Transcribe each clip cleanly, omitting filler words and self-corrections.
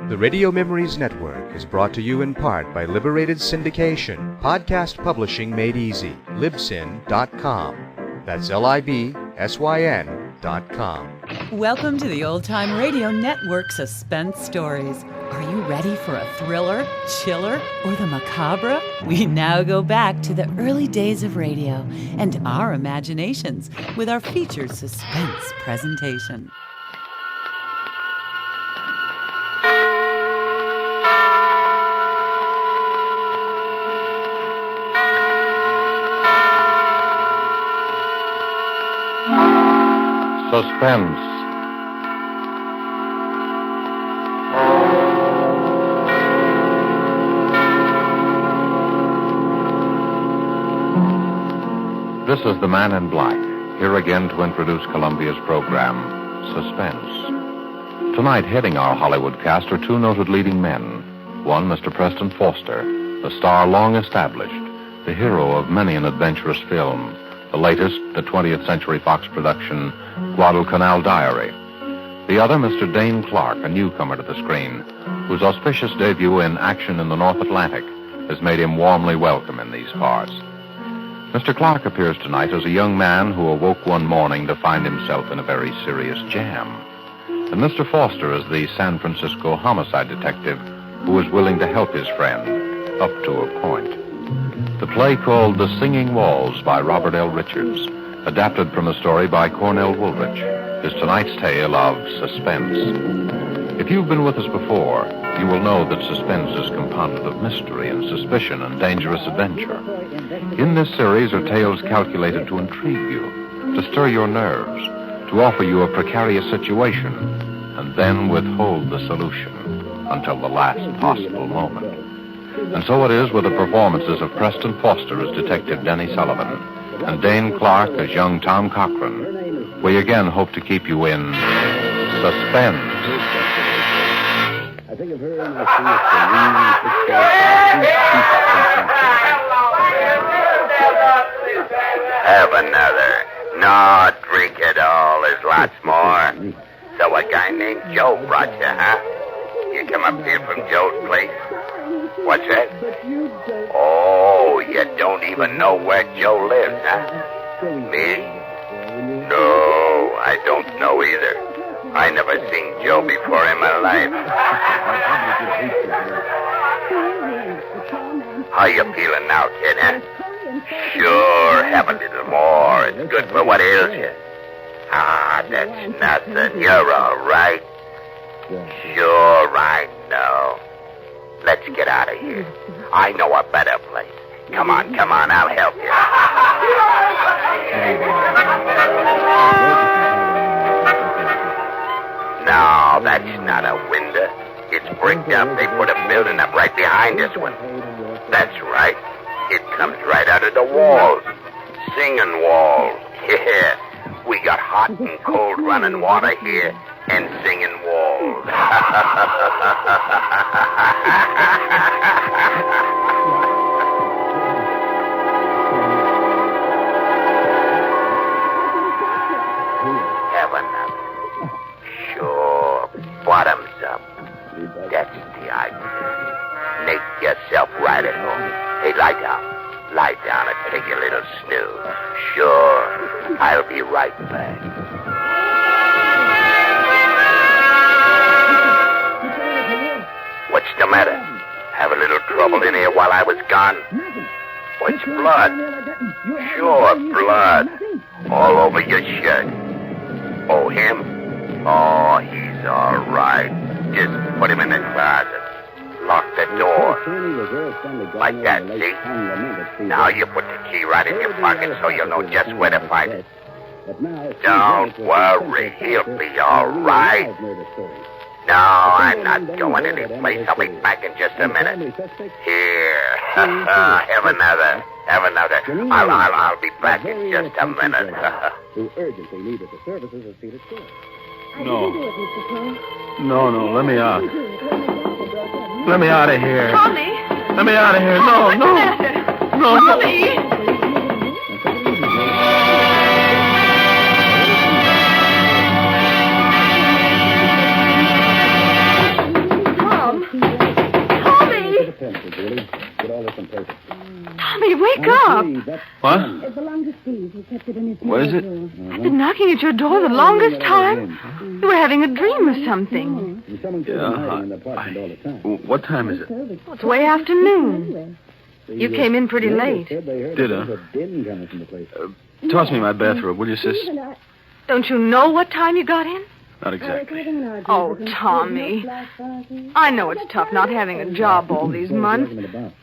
The Radio Memories Network is brought to you in part by Liberated Syndication, podcast publishing made easy, libsyn.com. That's LIBSYN.com. Welcome to the Old Time Radio Network Suspense Stories. Are you ready for a thriller, chiller, or the macabre? We now go back to the early days of radio and our imaginations with our featured suspense presentation. Suspense. This is the Man in Black, here again to introduce Columbia's program, Suspense. Tonight, heading our Hollywood cast are two noted leading men. One, Mr. Preston Foster, the star long established, the hero of many an adventurous film. The latest, the 20th Century Fox production, Guadalcanal Diary. The other, Mr. Dane Clark, a newcomer to the screen, whose auspicious debut in Action in the North Atlantic has made him warmly welcome in these parts. Mr. Clark appears tonight as a young man who awoke one morning to find himself in a very serious jam. And Mr. Foster is the San Francisco homicide detective who is willing to help his friend, up to a point. The play called The Singing Walls by Robert L. Richards, adapted from a story by Cornell Woolrich, is tonight's tale of suspense. If you've been with us before, you will know that suspense is compounded of mystery and suspicion and dangerous adventure. In this series are tales calculated to intrigue you, to stir your nerves, to offer you a precarious situation, and then withhold the solution until the last possible moment. And so it is with the performances of Preston Foster as Detective Denny Sullivan and Dane Clark as young Tom Cochran. We again hope to keep you in suspense. I think of her and I Have another. No, drink it all. There's lots more. So a guy named Joe brought you, huh? You come up here from Joe's place? What's that? Oh, you don't even know where Joe lives, huh? Me? No, I don't know either. I never seen Joe before in my life. How you feeling now, kid, huh? Sure, have a little more. It's good for what ails you. Ah, that's nothing. You're all right. Sure, I know. Let's get out of here. I know a better place. Come on, I'll help you. No, that's not a window. It's bricked up. They put a building up right behind this one. That's right. It comes right out of the walls. Singing walls. Yeah. We got hot and cold running water here and singing walls. Have another. Sure, bottoms up. That's the idea. Make yourself right at home. Hey, lie down. Lie down and take a little snooze. Sure, I'll be right back. What's the matter? Have a little trouble in here while I was gone? What's blood? Sure, blood. All over your shirt. Oh, him? Oh, he's all right. Just put him in the closet. Lock the door. Like that, see? Now you put the key right in your pocket so you'll know just where to find it. Don't worry, he'll be all right. No, I'm not going anyplace. I'll be back in just a minute. Here. Have another. I'll be back in just a minute. Who urgently needed the services of Peter Square. No, let me out. Let me out of here. Tommy! Let me out of here. No. Tommy! Wake up. What? It belonged to Steve. He kept it in his What is it? I've been knocking at your door the longest time. You were having a dream or something. What time is it? Well, it's way afternoon. You came in pretty late. Did I? Toss me my bathrobe, will you, sis? Don't you know what time you got in? Not exactly. Oh, Tommy. I know it's tough not having a job all these months.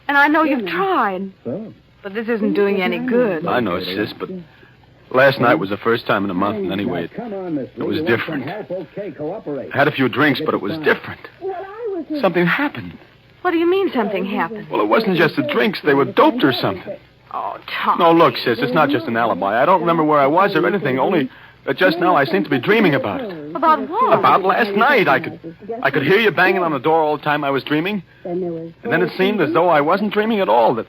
And I know you've tried. But this isn't doing you any good. I know, sis, but last night was the first time in a month, and anyway, it was different. I had a few drinks, but it was different. Something happened. What do you mean something happened? Well, it wasn't just the drinks. They were doped or something. Oh, Tommy. No, look, sis, it's not just an alibi. I don't remember where I was or anything, only that just now I seem to be dreaming about it. About what? About last night. I could hear you banging on the door all the time I was dreaming. And then it seemed as though I wasn't dreaming at all, that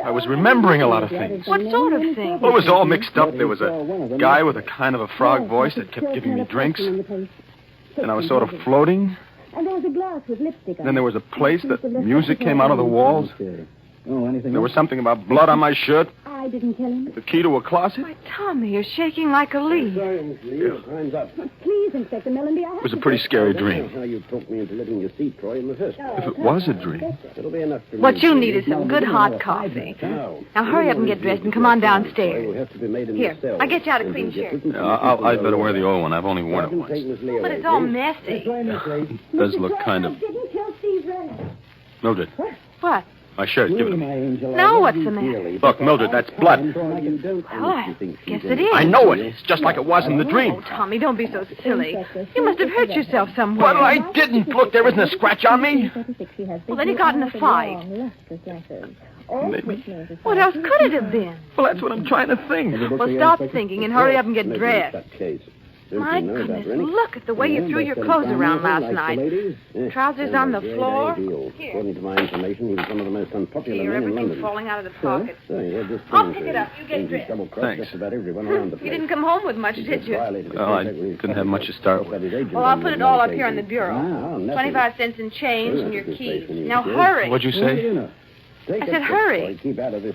I was remembering a lot of things. What sort of thing? Well, it was all mixed up. There was a guy with a kind of a frog voice that kept giving me drinks. And I was sort of floating. And there was a glass with lipstick on. Then there was a place that music came out of the walls. There was something about blood on my shirt. I didn't kill him. The key to a closet. Why, Tommy, you're shaking like a leaf. Please, Inspector Mellanby, I have It was a pretty scary dream. How you talked me into letting your seat, Troy, in the fist. If it was a dream. It'll be enough for What me. you need is some good hot coffee. Now hurry up and get dressed and come on downstairs. Will have to be made in Here, the cell. I'll get you out a clean shirt. I'd better wear the old one. I've only worn it once. But it's all messy. It does look kind of... didn't kill Steve Renner. Mildred, What? my shirt, give it to me. Now what's the matter? Look, Mildred, that's blood. Well, I guess it is. I know it is, just like it was in the dream. Oh, Tommy, don't be so silly. You must have hurt yourself somewhere. But I didn't. Look, there isn't a scratch on me. Well, then you got in a fight. Maybe. What else could it have been? Well, that's what I'm trying to think. Well, stop thinking and hurry up and get dressed. My goodness, look at the way you threw your clothes around last night. Trousers on the floor. Here. According to my information, he was one of the most unpopular Here, men in everything's London. falling out of the pockets. I'll pick it up. You get dressed. Thanks. Just about everyone around the place. You didn't come home with much, did you? Well, I didn't have much to start with. Well, I'll put it all up here on the bureau. 25 cents in change and your keys. Now hurry. What'd you say? I said hurry.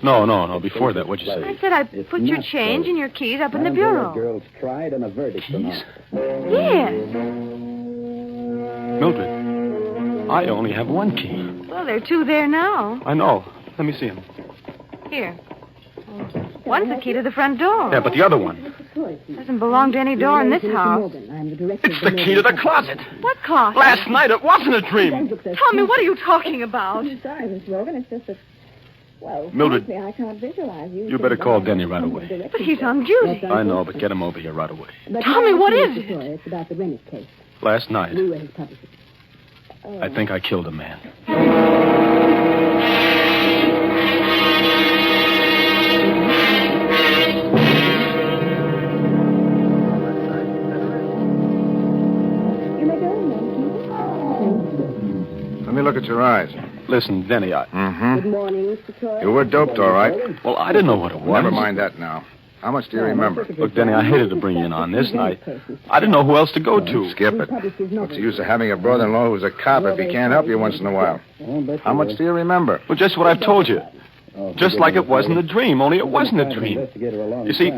No. Before that, what'd you say? I said I'd put your change and your keys up in the bureau. Girls tried and a verdict Keys? Yes. Mildred, I only have one key. Well, there are two there now. I know. Let me see them. Here. One's the key to the front door. Yeah, but the other one. Doesn't belong to any door in this house. It's the key to the closet. What closet? Last night it wasn't a dream. Tommy, what are you talking about? Sorry, Miss Rogan. It's just that, well, Mildred, honestly, I can't visualize you. you better call Denny right away. But he's on duty. I know, but get him over here right away. Tommy, what is it? It's about the Rennick case. Last night, We were his publicist. I think I killed a man. You may go, ma'am. Let me look at your eyes. Listen, Denny, Good morning, Mr. Troy. You were doped, all right. Well, I didn't know what it was. Never mind that now. How much do you remember? Look, Denny, I hated to bring you in on this, and I didn't know who else to go to. Skip it. What's the use of having a brother-in-law who's a cop if he can't help you once in a while? How much do you remember? Well, just what I've told you. Just like it was in the dream, only it wasn't a dream. You see,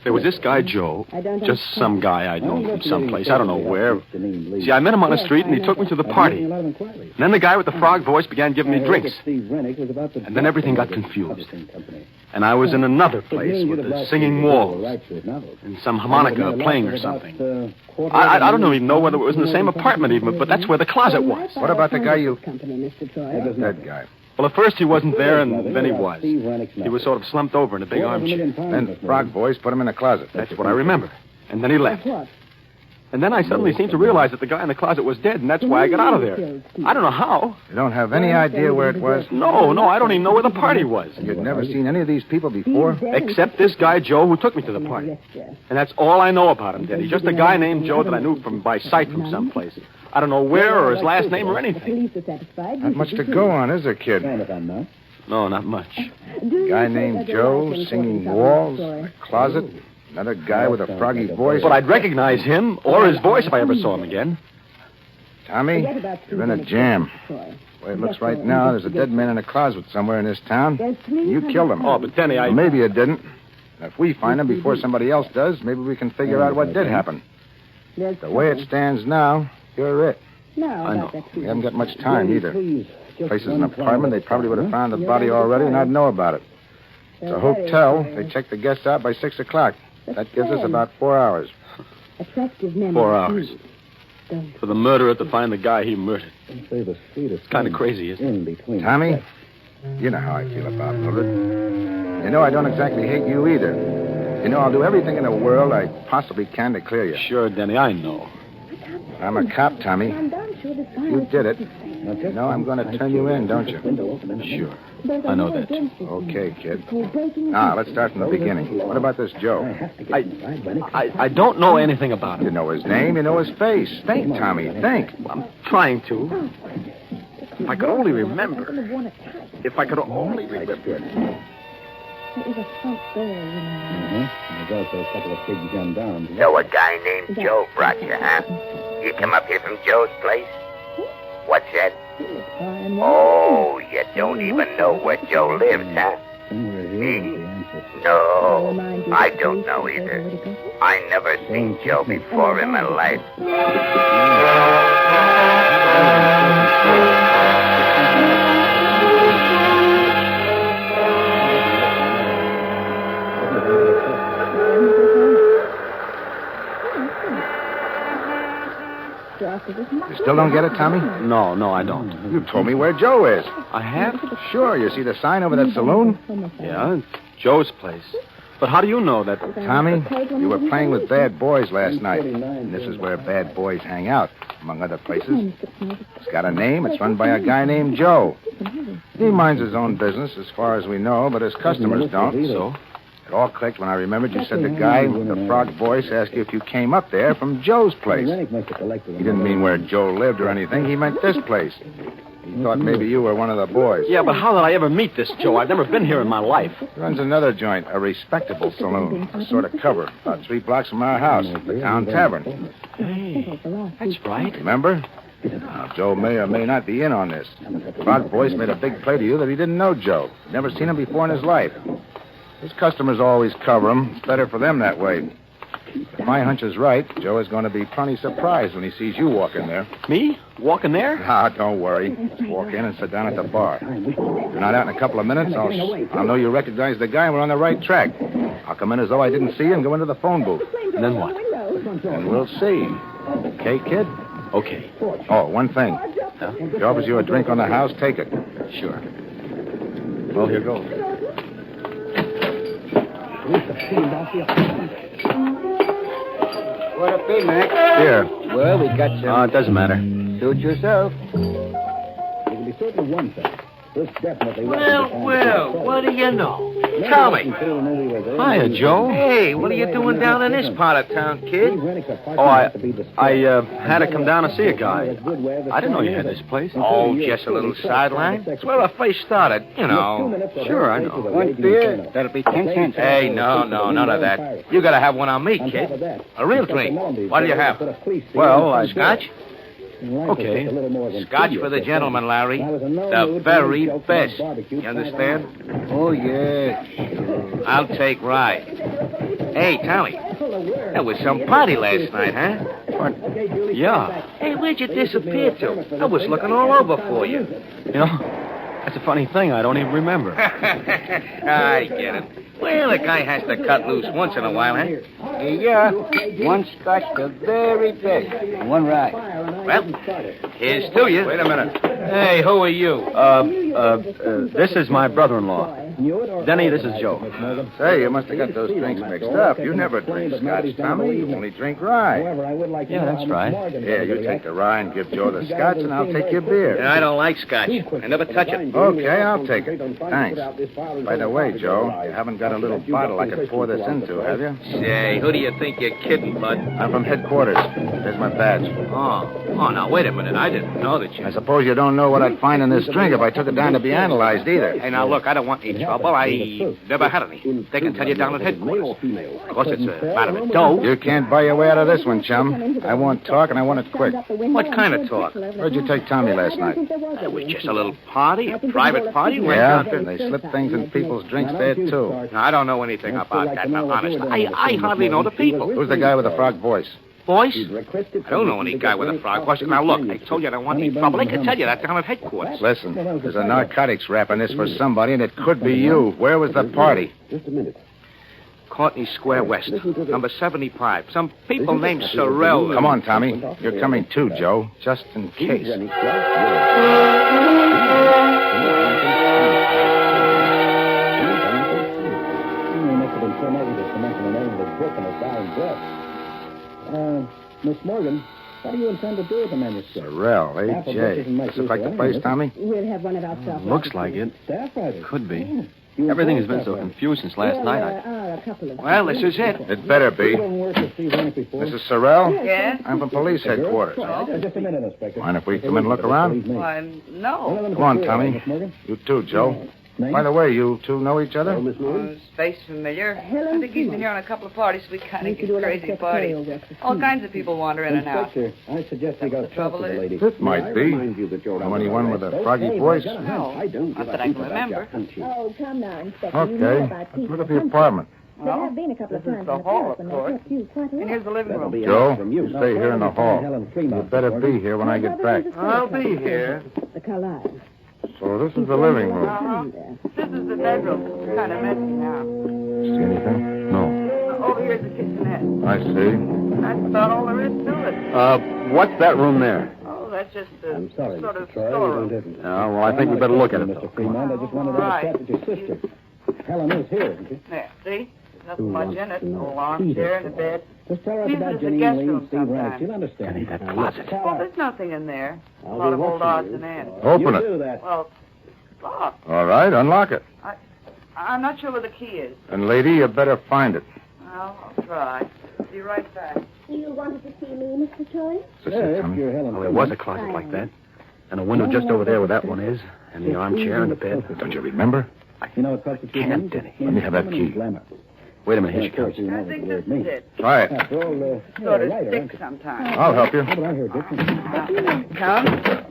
there was this guy, Joe, just some guy I'd known from someplace, I don't know where. See, I met him on the street, and he took me to the party. And then the guy with the frog voice began giving me drinks. And then everything got confused. And I was in another place with the singing walls and some harmonica playing or something. I don't even know whether it was in the same apartment even, but that's where the closet was. What about the guy you... Mr. Troy. That guy. Well, at first he wasn't there, and then he was. He was sort of slumped over in a big armchair. Then Frog Boys put him in the closet. That's what I remember. And then he left. What? And then I suddenly seemed to realize that the guy in the closet was dead, and that's why I got out of there. I don't know how. You don't have any idea where it was? No, I don't even know where the party was. You'd never seen any of these people before? Except this guy, Joe, who took me to the party. And that's all I know about him, Daddy. Just a guy named Joe that I knew by sight from someplace. I don't know where or his last name or anything. Not much to go on, is there, kid? No, not much. Guy named Joe, singing walls, a closet, another guy with a froggy voice. But I'd recognize him or his voice if I ever saw him again. Tommy, you're in a jam. The way it looks right now, there's a dead man in a closet somewhere in this town. You killed him. Oh, but Denny, Well, maybe you didn't. If we find him before somebody else does, maybe we can figure out what did happen. The way it stands now, you're it. I know. We haven't got much time either. Place is an apartment. They probably would have found the body already, and I'd know about it. It's a hotel. They check the guests out by 6 o'clock. That gives us about 4 hours. 4 hours. For the murderer to find the guy he murdered. It's kind of crazy, isn't it? Tommy, you know how I feel about Mildred. You know I don't exactly hate you either. You know I'll do everything in the world I possibly can to clear you. Sure, Denny, I know. I'm a cop, Tommy. You did it. You know I'm going to turn you in, don't you? Sure. I know that. Okay, kid. Now, let's start from the beginning. What about this Joe? I don't know anything about You him. know his name, you know his face. Think, Tommy, think. I'm trying to. If I could only remember. If I could only remember. There is a front door, There's also a couple of big gendarmes. So a guy named Joe brought you, huh? You come up here from Joe's place? What's that? Oh, you don't even know where Joe lives, huh? Me? No, I don't know either. I never seen Joe before in my life. You still don't get it, Tommy? No, I don't. You told me where Joe is. I have? Sure, you see the sign over that saloon? Yeah, it's Joe's place. But how do you know that? Tommy, you were playing with bad boys last night. And this is where bad boys hang out, among other places. It's got a name. It's run by a guy named Joe. He minds his own business, as far as we know, but his customers don't. So? It all clicked when I remembered you said the guy with the frog voice asked you if you came up there from Joe's place. He didn't mean where Joe lived or anything. He meant this place. He thought maybe you were one of the boys. Yeah, but how did I ever meet this Joe? I've never been here in my life. He runs another joint, a respectable saloon, a sort of cover, about 3 blocks from our house, the Town Tavern. Hey, that's right. Remember? Now, Joe may or may not be in on this. Frog voice made a big play to you that he didn't know Joe. Never seen him before in his life. His customers always cover him. It's better for them that way. If my hunch is right, Joe is going to be plenty surprised when he sees you walk in there. Me? Walking there? Ah, don't worry. Just walk in and sit down at the bar. If you're not out in a couple of minutes, I'll know you recognize the guy and we're on the right track. I'll come in as though I didn't see you and go into the phone booth. And then what? And we'll see. Okay, kid? Okay. Oh, one thing. If he offers you a drink on the house, take it. Sure. Well, here goes. What up, Big Mac? Here. Well, we got some. Oh, it doesn't matter. Suit yourself. There can be certainly one thing. This definitely Well, what do you know? Tell me. Hiya, Joe. Hey, what are you doing down in this part of town, kid? Oh, I had to come down and see a guy. I didn't know you had this place. Oh, just a little sideline. It's where I first started, you know. Sure, I know. One beer, that'll be 10 cents. Hey, no, none of that. You gotta have one on me, kid. A real drink. What do you have? Well, Scotch? Okay. Scotch for the gentleman, Larry. The very best. You understand? Oh, yeah. I'll take rye. Hey, Tommy. That was some party last night, huh? What? Yeah. Hey, where'd you disappear to? I was looking all over for you. You know, that's a funny thing. I don't even remember. I get it. Well, a guy has to cut loose once in a while, huh? Yeah. One Scotch, the very best. And one rye. Well, here's to you. Wait a minute. Hey, who are you? This is my brother-in-law. Denny, this is Joe. Say, you must have got those drinks mixed up. You never drink Scotch, Tommy. You only drink rye. Yeah, that's right. Here, you take the rye and give Joe the Scotch, and I'll take your beer. I don't like Scotch. I never touch it. Okay, I'll take it. Thanks. By the way, Joe, you haven't got a little bottle I could pour this into, have you? Say, who do you think you're kidding, bud? I'm from headquarters. There's my badge. Oh, now, wait a minute. I didn't know that you... I suppose you don't know what I'd find in this drink if I took it down to be analyzed either. Hey, now, look, I don't want any trouble. I never had any. They can tell you down at headquarters. Of course, it's a matter of dough. You can't buy your way out of this one, chum. I want talk, and I want it quick. What kind of talk? Where'd you take Tommy last night? It was just a little party, a private party. Yeah, they slip things in people's drinks there, too. No, I don't know anything about that. Now, honest, I hardly know the people. Who's the guy with the frog voice? Voice? I don't know any guy with a frog voice. Now, look, I told you I don't want any trouble. They can tell you that down at headquarters. Listen, there's a narcotics rap on this for somebody, and it could be you. Where was the party? Just a minute. Courtney Square West, number 75. Some people named Sorrell. Come on, Tommy. You're coming too, Joe, just in case. Miss Morgan, what do you intend to do with the manuscript? Sorrell, A.J. Does it look like the place, Tommy? We'll have one of our staff. Looks like it. Staff writers. Could be. Everything has been so confused since last night. A couple of Well, this is it. It better be. Mrs. Sorrell? Yes? I'm from police headquarters. Just a minute, Inspector. Mind if we come in and look around? Why, no. Come on, Tommy. You too, Joe. By the way, you two know each other? His face familiar. I think he's been here on a couple of parties. We kind of get crazy parties. All kinds of people wander in and out. Inspector, I suggest you go the trouble talk to the is? lady. It might be. Know anyone with a froggy voice? No, not that I can remember. Oh, come now, Inspector. Okay. Let's look at the apartment. There have been a couple of This times is the in the hall, past of when course. they've kept you quite And here's the living room. Joe, you stay here in the hall. You better be here when I get back. I'll be here. The Carlisle. So this is the living room. Uh-huh. This is the bedroom. It's kind of messy now. See anything? No. Over here's the kitchenette. I see. That's about all there is to it. What's that room there? Oh, that's just a I'm sorry, sort Mr. of Troy, you storeroom. don't have to. Well, I think we better look at it. Mr. Fremont, I just wanted to Right. chat with your sister. Helen is here, isn't she? There, see? There's nothing much in it. A little armchair and a bed. Just tell us Use it about as a Janine guest Lee room and Steve Wright. sometime. She'll understand. Jenny, that closet. Tell Well, her. there's nothing in there. A I'll lot be of old watching odds you. and ends. Open You it. do that. Well, it's locked. All right, unlock it. I'm not sure where the key is. And, lady, you better find it. Well, I'll try. Be right back. You wanted to see me, Mr. Troy? This Yeah, is if Tommy. you're Helen. Well, there was a closet like that. And a window just over there where that one is. And the armchair and the bed. Don't you remember? You know, it costs a few Can't, months. Denny. Let me have that key. Glamour. Wait a minute, here she Of course, comes. you know I what think the this word is means. it. Try it. After all, you're Sort a of writer, sticks aren't you? sometimes. I'll help you. Oh, but I heard different. Come.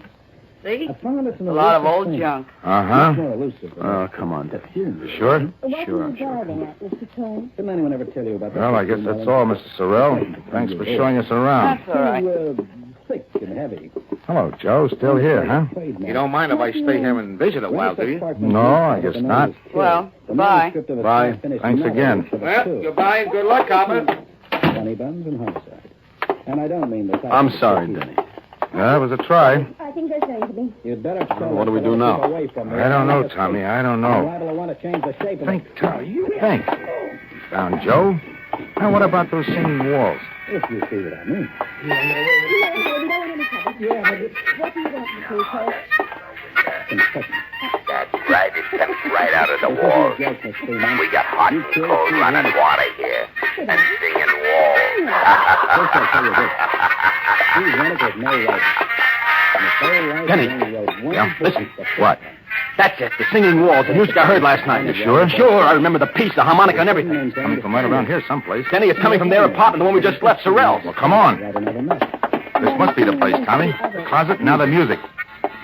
See? I found this in A lot of old thing. junk. Uh-huh. Much more elusive. Oh, come on, Denny. You sure? What Sure, were I'm you sure. driving at, Mr. Troy? Didn't anyone ever tell you about that? Well, I guess that's all, Mr. Sorrell. Thanks for showing us around. That's all right. Too, thick and heavy. Hello, Joe. Still here, huh? You don't mind if I stay here and visit a while, do you? No, I guess not. Well, bye. Bye. Thanks again. Well, goodbye and good luck, Copper. Funny buns and homicide. And I don't mean the type I'm of- sorry, Denny. That was a try. I think there's going to be. You'd better tell what do we us do to now? keep away from her. I don't know, Tommy. I don't I'm know. liable to want to change the shape of Think, it. Tommy. Think. Found Joe. Now, what about those singing walls? If you see what I mean. We don't want any trouble. Yeah, but What do you want, Mr. Troy? Inspector. That's right. It comes right out of the walls. We got hot and cold running water here. And singing walls. First I'll tell you this. Steve Rennick has no right. And the whole life Denny. only wrote one Yeah, book listen. before. What? That's it. The singing walls. The music I heard last night. You sure? Sure. I remember the piece, the harmonica, and everything. Coming from right around here someplace. Denny, it's coming from their apartment, the one we just left, Sorrell's. Well, come on. Write another note. This must be the place, Tommy. The closet, now the music.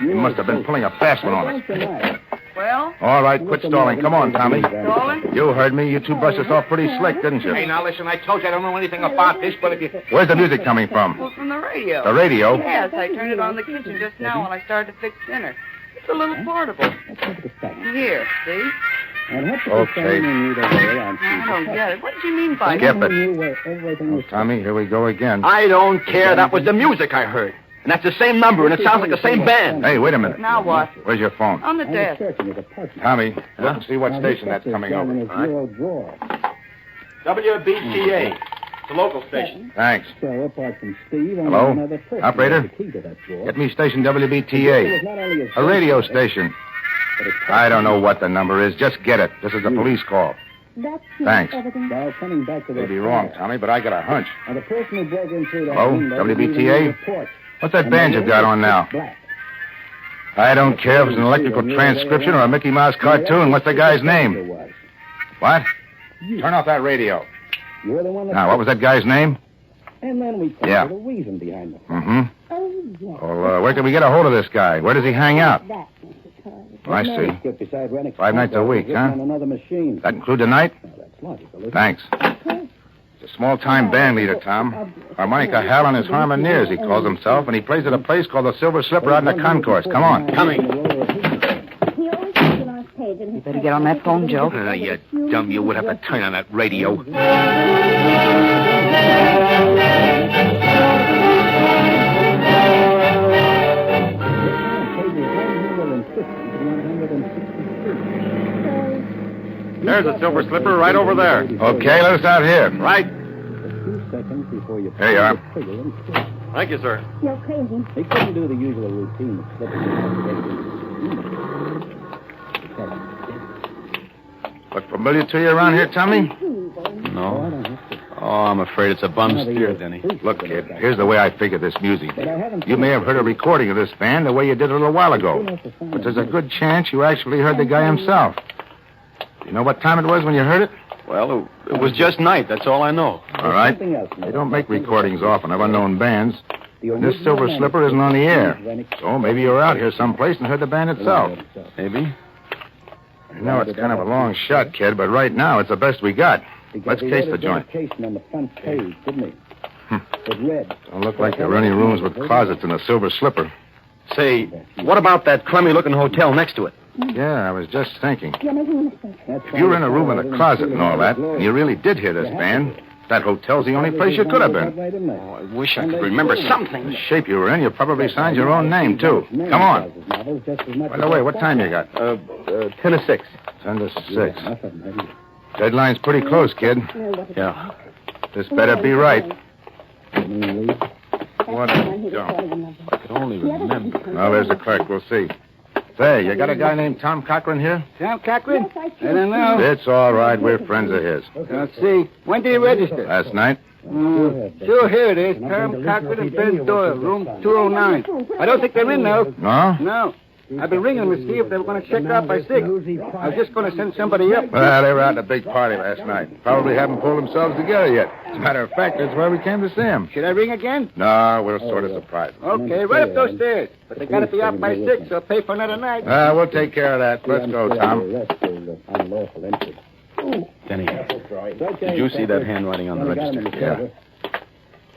You must have been pulling a fast one on us. Don't deny it. Well, All right, quit stalling. Come on, Tommy. Stalling? You heard me. You two brushed us off pretty slick, didn't Hey, you? now listen, I told you I don't know anything about this, but if you... Where's the music coming from? well, from the radio. The radio? Yes, I turned it on in the kitchen just now when I started to fix dinner. It's a little portable. Let's look at the facts. Here, see? And what's Okay. the you that way on I don't get it. What did you mean by Skip that? it. You where everything was Tommy, here we go again. I don't care. That was the music I heard. And that's the same number, and it sounds like the same band. Hey, wait a minute. Now what? Where's your phone? On the I was desk. searching his apartment. Tommy, look and see what Now, station his that's stuff is coming down in over. his All right? bureau drawer. WBTA. The local station. Thanks. So, apart from Steve, only Hello? another person Operator? has the key to that drawer. Get me station It was WBTA. not only his A radio phone, station. but his I don't know what the number is. Just get it. This is a police call. That's Thanks. everything. Well, coming back to May the be wrong, Tommy, but I got a hunch. Now, the person who broke in through that Hello? window WBTA? was leaving a report. What's that And band the you've got light on now? was black. I don't care if it's an electrical transcription or a Mickey Mouse cartoon. What's the guy's name? What? Turn off that radio. You're the one that... Now, what was that guy's name? And then we come Yeah. to the reason behind it. Mm-hmm. Oh, yes. Well, where can we get a hold of this guy? Where does he hang out? That, Mr. Carter. I see. Skip beside Rennick's 5 nights a week, working huh? on another machine. That include the night? Now, that's logical, isn't it? Thanks. He's a small-time band leader, Tom. Harmonica Hal and his Harmoneers, he calls himself, and he plays at a place called the Silver Slipper out in the concourse. Come on. Coming. He always has a nice page in his... You better get on that phone, Joe. You dumb, you would have to turn on that radio. There's the Silver Slipper right over there. Okay, let us out here. Right. Here you are. Thank you, sir. You're crazy. He couldn't do the usual routine of slipping Look familiar to you around here, Tommy? No. Oh, I'm afraid it's a bum steer, Denny. Look, kid, here's the way I figure this music. You may have heard a recording of this band the way you did a little while ago. But there's a good chance you actually heard the guy himself. You know what time it was when you heard it? Well, it was just night. That's all I know. All right. They don't make recordings often of unknown bands. And this Silver Slipper isn't on the air. So maybe you were out here someplace and heard the band itself. Maybe. I know it's kind of a long shot, kid, but right now it's the best we got. Let's case the joint. On the front page, didn't he? With red. Don't look like there are any rooms with closets in the Silver Slipper. Say, what about that crummy-looking hotel next to it? Yeah, I was just thinking. You're making a mistake. If you were in a room with a closet and all that, and you really did hear this band, that hotel's the only place you could have been. Oh, I wish I could remember something. The shape you were in, you probably signed your own name, too. Come on. By the way, what time you got? 10 to 6. 10 to 6. Deadline's pretty close, kid. Yeah. This better be right. What a dump. I could only remember. Well, there's the clerk. We'll see. Say, you got a guy named Tom Cochran here? Tom Cochran? I don't know. It's all right. We're friends of his. Let's see. When did he register? Last night? Sure, here it is. Tom Cochran and Ben Doyle, room 209. I don't think they're in, though. No? No. I've been ringing them to see if they were going to check out by 6. I was just going to send somebody up. Well, they were out at a big party last night. Probably haven't pulled themselves together yet. As a matter of fact, that's why we came to see him. Should I ring again? No, we'll sort of surprise them. Okay, right up those stairs. But they got to be out by 6 or pay for another night. We'll take care of that. Let's go, Tom. Denny, did you see that handwriting on the register? Yeah.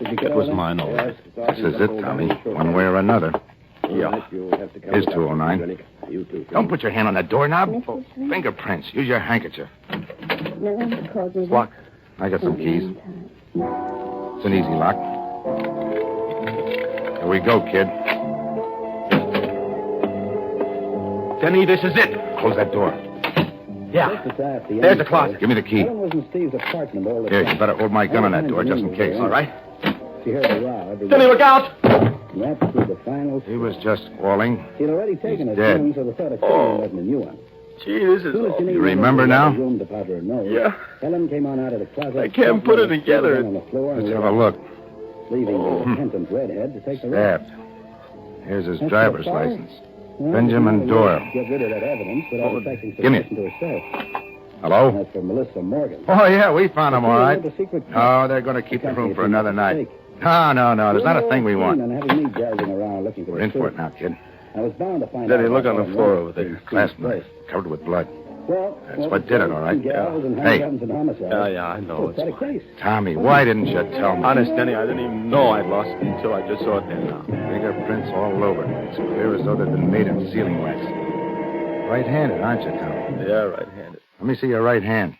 It was mine, all right. This is it, Tommy. One way or another. Yeah. Here's 209. Don't put your hand on that doorknob. Oh, fingerprints. Use your handkerchief. Lock. I got some keys. It's an easy lock. Here we go, kid. Denny, this is it. Close that door. Yeah. There's the closet. Give me the key. Here, you better hold my gun on that door just in case. All right. Denny, look out! He was just squalling. He'd already taken He's it, dead. so the thought of killing wasn't a new one. Gee, this is all... You remember now? Yeah. Helen came on out of the closet. I can't put it together. Let's have a look. Leaving the repentant redhead to take the Stabbed. Here's his driver's license. Benjamin Doyle. Get rid of that evidence without affecting Give me it. suspicion to herself. Hello? That's for Melissa Morgan. Oh, yeah, we found him all right. Oh, they're going to keep the room for another night. No. There's not a thing we want. We're in for it now, kid. I was bound to find Denny, look on the floor over there. Clasp knife, covered with blood. Well, That's what did it, all right? Hey. Yeah, I know. It's fine. Tommy, why didn't you tell me? Honest, Denny, I didn't even know I'd lost it until I just saw it there now. Fingerprints all over. It's clear as though they've been made in sealing wax. Right-handed, aren't you, Tommy? Yeah, right-handed. Let me see your right hand.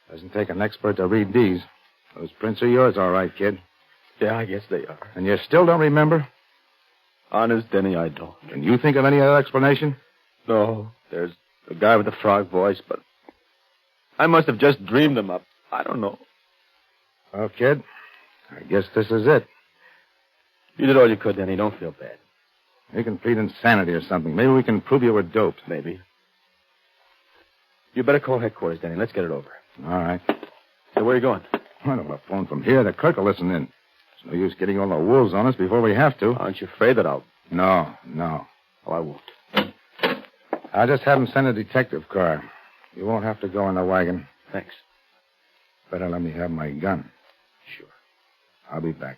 Doesn't take an expert to read these. Those prints are yours, all right, kid. Yeah, I guess they are. And you still don't remember? Honest, Denny, I don't. Can you think of any other explanation? No, there's a guy with a frog voice, but I must have just dreamed him up. I don't know. Well, kid, I guess this is it. You did all you could, Denny. Don't feel bad. You can plead insanity or something. Maybe we can prove you were doped. Maybe. You better call headquarters, Denny. Let's get it over. All right. So where are you going? I don't want to phone from here. The clerk will listen in. It's no use getting all the wolves on us before we have to. Aren't you afraid that I'll No. Oh, I won't. I'll just have him send a detective car. You won't have to go in the wagon. Thanks. Better let me have my gun. Sure. I'll be back.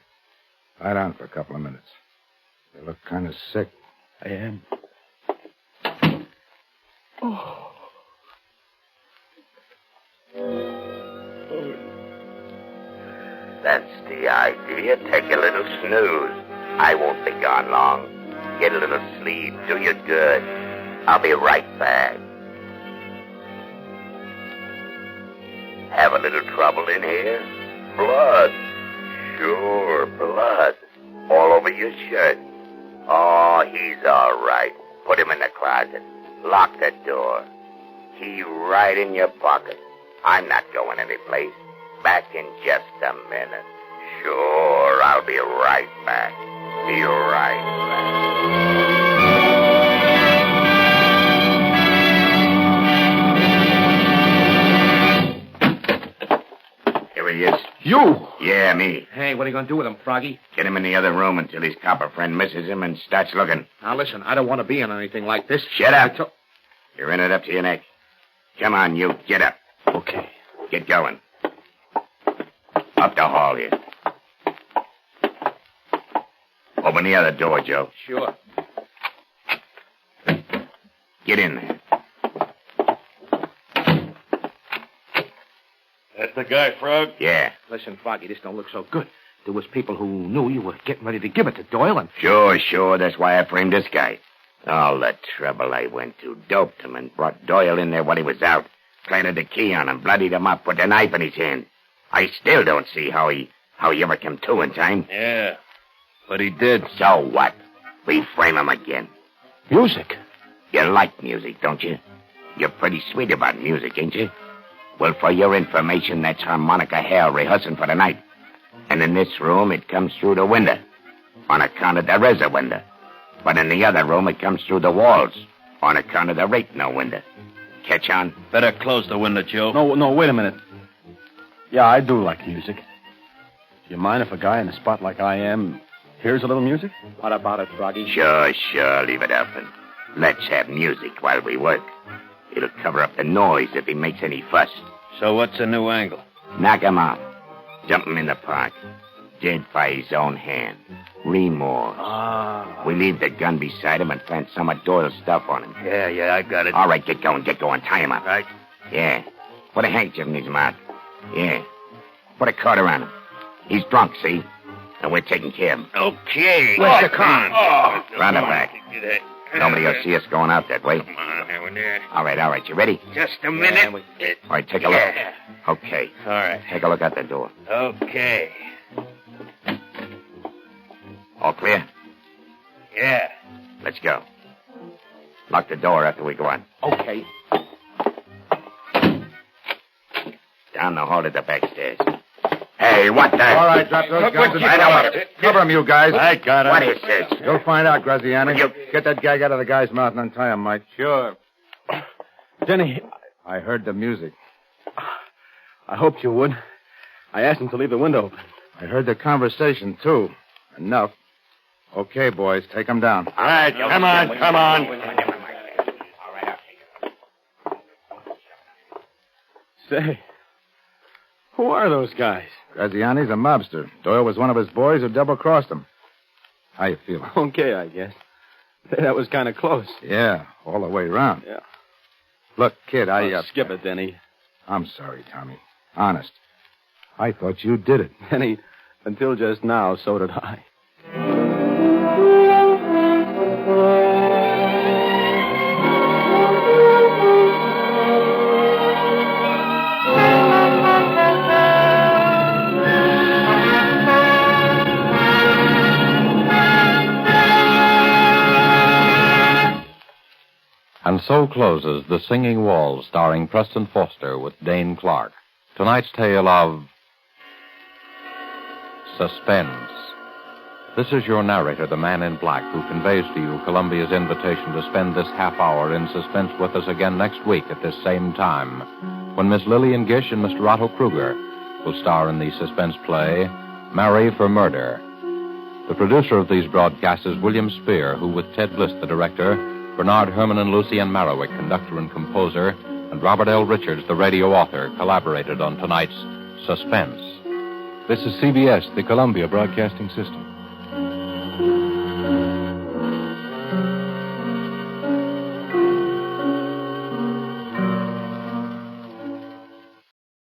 Lie down for a couple of minutes. You look kind of sick. I am. That's the idea. Take a little snooze. I won't be gone long. Get a little sleep. Do you good. I'll be right back. Have a little trouble in here? Blood. Sure, blood. All over your shirt. Oh, he's all right. Put him in the closet. Lock the door. Key right in your pocket. I'm not going anyplace. Back in just a minute. Sure, I'll be right back. Be right back. Here he is. You? Yeah, me. Hey, what are you going to do with him, Froggy? Get him in the other room until his copper friend misses him and starts looking. Now, listen, I don't want to be in anything like this. Shut up. You're in it up to your neck. Come on, you. Get up. Okay. Get going. Up the hall here. Open the other door, Joe. Sure. Get in there. That's the guy, Frog? Yeah. Listen, Froggy, this don't look so good. There was people who knew you were getting ready to give it to Doyle, and... Sure. That's why I framed this guy. All the trouble I went to. Doped him and brought Doyle in there when he was out. Planted the key on him, bloodied him up, put the knife in his hand. I still don't see how he ever came to in time. Yeah, but he did. So what? We frame him again. Music? You like music, don't you? You're pretty sweet about music, ain't you? Well, for your information, that's harmonica hell rehearsing for the night. And in this room, it comes through the window. On account of there is a window. But in the other room, it comes through the walls. On account of there ain't no window. Catch on? Better close the window, Joe. No, wait a minute. Yeah, I do like music. Do you mind if a guy in a spot like I am hears a little music? What about it, Froggy? Sure. Leave it up and let's have music while we work. It'll cover up the noise if he makes any fuss. So what's the new angle? Knock him out. Dump him in the park. Dead by his own hand. Remorse. We leave the gun beside him and plant some of Doyle's stuff on him. Yeah, I got it. All right, get going. Tie him up. Right. Yeah. Put a handkerchief in his mouth. Yeah. Put a cord around him. He's drunk, see? And we're taking care of him. Okay. Where's the car? Round the back. Nobody will see us going out that way. Come on, over there. All right. You ready? Just a minute. All right, take a look. Okay. All right. Take a look out the door. Okay. All clear? Yeah. Let's go. Lock the door after we go on. Okay. Down the hall to the back stairs. Hey, what the... All right, drop those guns and cover him, you guys. I got it. What is this? You'll find out, Graziani. Get that gag out of the guy's mouth and untie him, Mike. Sure. Denny, I heard the music. I hoped you would. I asked him to leave the window open. I heard the conversation, too. Enough. Okay, boys, take him down. All right, come on. Say, who are those guys? Graziani's a mobster. Doyle was one of his boys who double-crossed him. How you feeling? Okay, I guess. That was kind of close. Yeah, all the way around. Yeah. Look, kid, Skip it, Denny. I'm sorry, Tommy. Honest. I thought you did it. Denny, until just now, so did I. And so closes The Singing Walls, starring Preston Foster with Dane Clark. Tonight's tale of Suspense. This is your narrator, the Man in Black, who conveys to you Columbia's invitation to spend this half hour in suspense with us again next week at this same time, when Miss Lillian Gish and Mr. Otto Kruger will star in the suspense play, Marry for Murder. The producer of these broadcasts is William Spear, who, with Ted Bliss, the director, Bernard Herrmann and Lucien Marowik, conductor and composer, and Robert L. Richards, the radio author, collaborated on tonight's Suspense. This is CBS, the Columbia Broadcasting System.